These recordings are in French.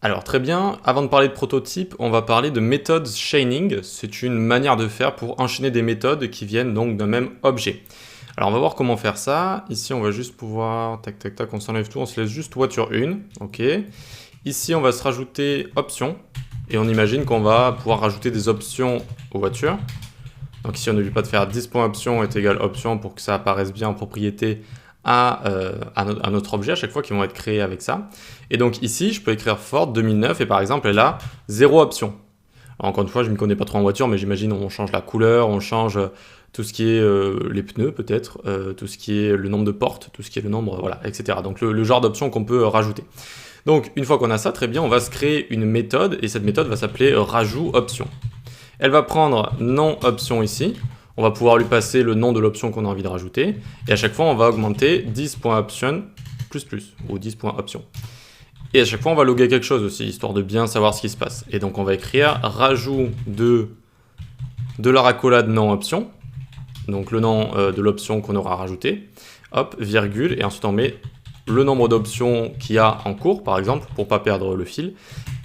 Alors très bien, avant de parler de prototype, on va parler de methods chaining. C'est une manière de faire pour enchaîner des méthodes qui viennent donc d'un même objet. Alors on va voir comment faire ça. Ici on va juste pouvoir, tac tac tac, on s'enlève tout, on se laisse juste voiture 1, ok. Ici on va se rajouter options, et on imagine qu'on va pouvoir rajouter des options aux voitures. Donc ici on n'oublie pas de faire 10.options est égal option pour que ça apparaisse bien en propriété à notre objet à chaque fois qui vont être créés avec ça. Et donc ici, je peux écrire Ford 2009 et par exemple, elle a 0 option. Alors, encore une fois, je ne m'y connais pas trop en voiture, mais j'imagine on change la couleur, on change tout ce qui est les pneus peut-être, tout ce qui est le nombre de portes, tout ce qui est le nombre, voilà, etc. Donc le genre d'options qu'on peut rajouter. Donc une fois qu'on a ça, très bien, on va se créer une méthode et cette méthode va s'appeler rajout option. Elle va prendre nom option ici. On va pouvoir lui passer le nom de l'option qu'on a envie de rajouter. Et à chaque fois, on va augmenter 10.option ou 10.option. Et à chaque fois, on va loguer quelque chose aussi, histoire de bien savoir ce qui se passe. Et donc, on va écrire rajout de la accolade nom option. Donc, le nom de l'option qu'on aura rajouté. Hop, virgule. Et ensuite, on met le nombre d'options qu'il y a en cours, par exemple, pour ne pas perdre le fil.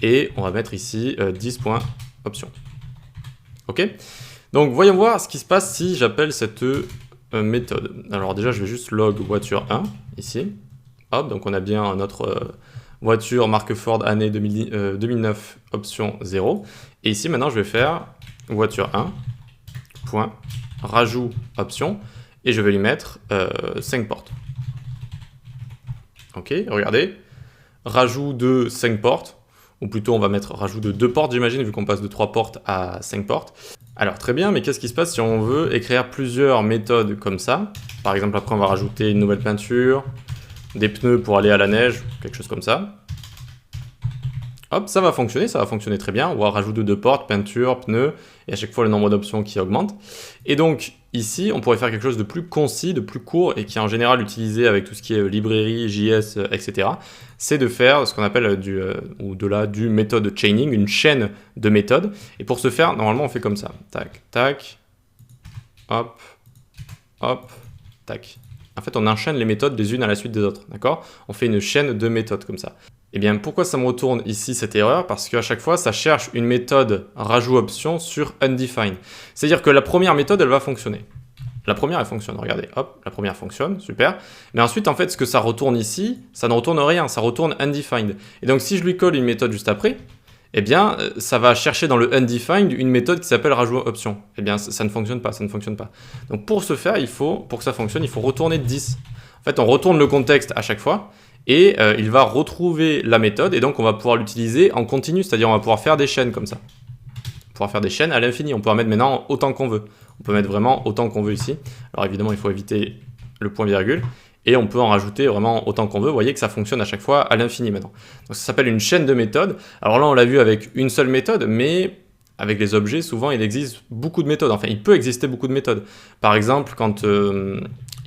Et on va mettre ici 10.option. OK ? Donc, voyons voir ce qui se passe si j'appelle cette méthode. Alors déjà, je vais juste log voiture 1, ici. Hop, donc on a bien notre voiture marque Ford année 2009, option 0. Et ici, maintenant, je vais faire voiture 1, point, rajout option, et je vais lui mettre 5 portes. OK, regardez. Rajout de 5 portes, ou plutôt on va mettre rajout de 2 portes, j'imagine, vu qu'on passe de 3 portes à 5 portes. Alors très bien, mais qu'est-ce qui se passe si on veut écrire plusieurs méthodes comme ça? Par exemple, après on va rajouter une nouvelle peinture, des pneus pour aller à la neige, quelque chose comme ça. Hop, ça va fonctionner très bien. On va rajouter 2 portes, peinture, pneus, et à chaque fois le nombre d'options qui augmente. Et donc ici, on pourrait faire quelque chose de plus concis, de plus court, et qui est en général utilisé avec tout ce qui est librairie, JS, etc. C'est de faire ce qu'on appelle du méthode chaining, une chaîne de méthodes. Et pour ce faire, normalement, on fait comme ça. Tac, tac, hop, hop, tac. En fait, on enchaîne les méthodes les unes à la suite des autres, d'accord? On fait une chaîne de méthodes comme ça. Eh bien, pourquoi ça me retourne ici cette erreur? Parce qu'à chaque fois, ça cherche une méthode rajout option sur undefined. C'est-à-dire que la première méthode, elle va fonctionner. La première, elle fonctionne. Regardez, hop, la première fonctionne, super. Mais ensuite, en fait, ce que ça retourne ici, ça ne retourne rien, ça retourne undefined. Et donc, si je lui colle une méthode juste après, eh bien, ça va chercher dans le undefined une méthode qui s'appelle rajout option. Eh bien, ça ne fonctionne pas, ça ne fonctionne pas. Donc, pour ce faire, pour que ça fonctionne, il faut retourner 10. En fait, on retourne le contexte à chaque fois. Et il va retrouver la méthode et donc on va pouvoir l'utiliser en continu, c'est-à-dire on va pouvoir faire des chaînes comme ça. On va pouvoir faire des chaînes à l'infini, on peut en mettre maintenant autant qu'on veut. On peut mettre vraiment autant qu'on veut ici. Alors évidemment il faut éviter le point virgule et on peut en rajouter vraiment autant qu'on veut. Vous voyez que ça fonctionne à chaque fois à l'infini maintenant. Donc ça s'appelle une chaîne de méthodes. Alors là on l'a vu avec une seule méthode, mais avec les objets souvent il existe beaucoup de méthodes. Enfin il peut exister beaucoup de méthodes. Par exemple quand...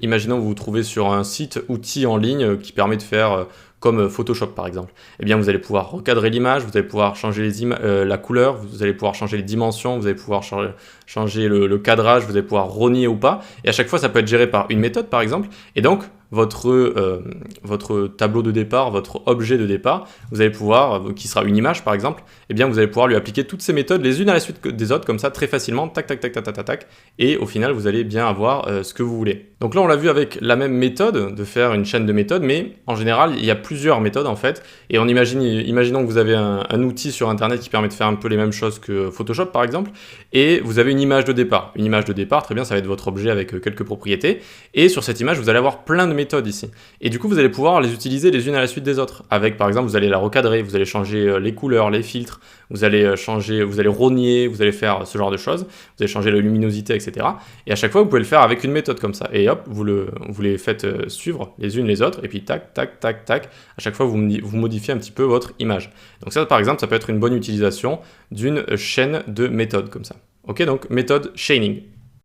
imaginons que vous vous trouvez sur un site outil en ligne qui permet de faire comme Photoshop par exemple. Eh bien, vous allez pouvoir recadrer l'image, vous allez pouvoir changer la couleur, vous allez pouvoir changer les dimensions, vous allez pouvoir changer le cadrage, vous allez pouvoir rogner ou pas. Et à chaque fois, ça peut être géré par une méthode par exemple. Et donc, votre tableau de départ, votre objet de départ, vous allez pouvoir, qui sera une image par exemple, eh bien vous allez pouvoir lui appliquer toutes ces méthodes les unes à la suite des autres, comme ça très facilement, tac tac tac tac tac tac tac, et au final vous allez bien avoir ce que vous voulez. Donc là on l'a vu avec la même méthode, de faire une chaîne de méthodes, mais en général il y a plusieurs méthodes en fait, et imaginons que vous avez un outil sur internet qui permet de faire un peu les mêmes choses que Photoshop par exemple, et vous avez une image de départ. Une image de départ, très bien, ça va être votre objet avec quelques propriétés, et sur cette image vous allez avoir plein de méthodes ici. Et du coup, vous allez pouvoir les utiliser les unes à la suite des autres. Avec, par exemple, vous allez la recadrer, vous allez changer les couleurs, les filtres, vous allez rogner, vous allez faire ce genre de choses, vous allez changer la luminosité, etc. Et à chaque fois, vous pouvez le faire avec une méthode comme ça. Et hop, vous les faites suivre les unes les autres, et puis tac, tac, tac, tac. À chaque fois, vous modifiez un petit peu votre image. Donc ça, par exemple, ça peut être une bonne utilisation d'une chaîne de méthodes comme ça. Ok, donc méthode chaining.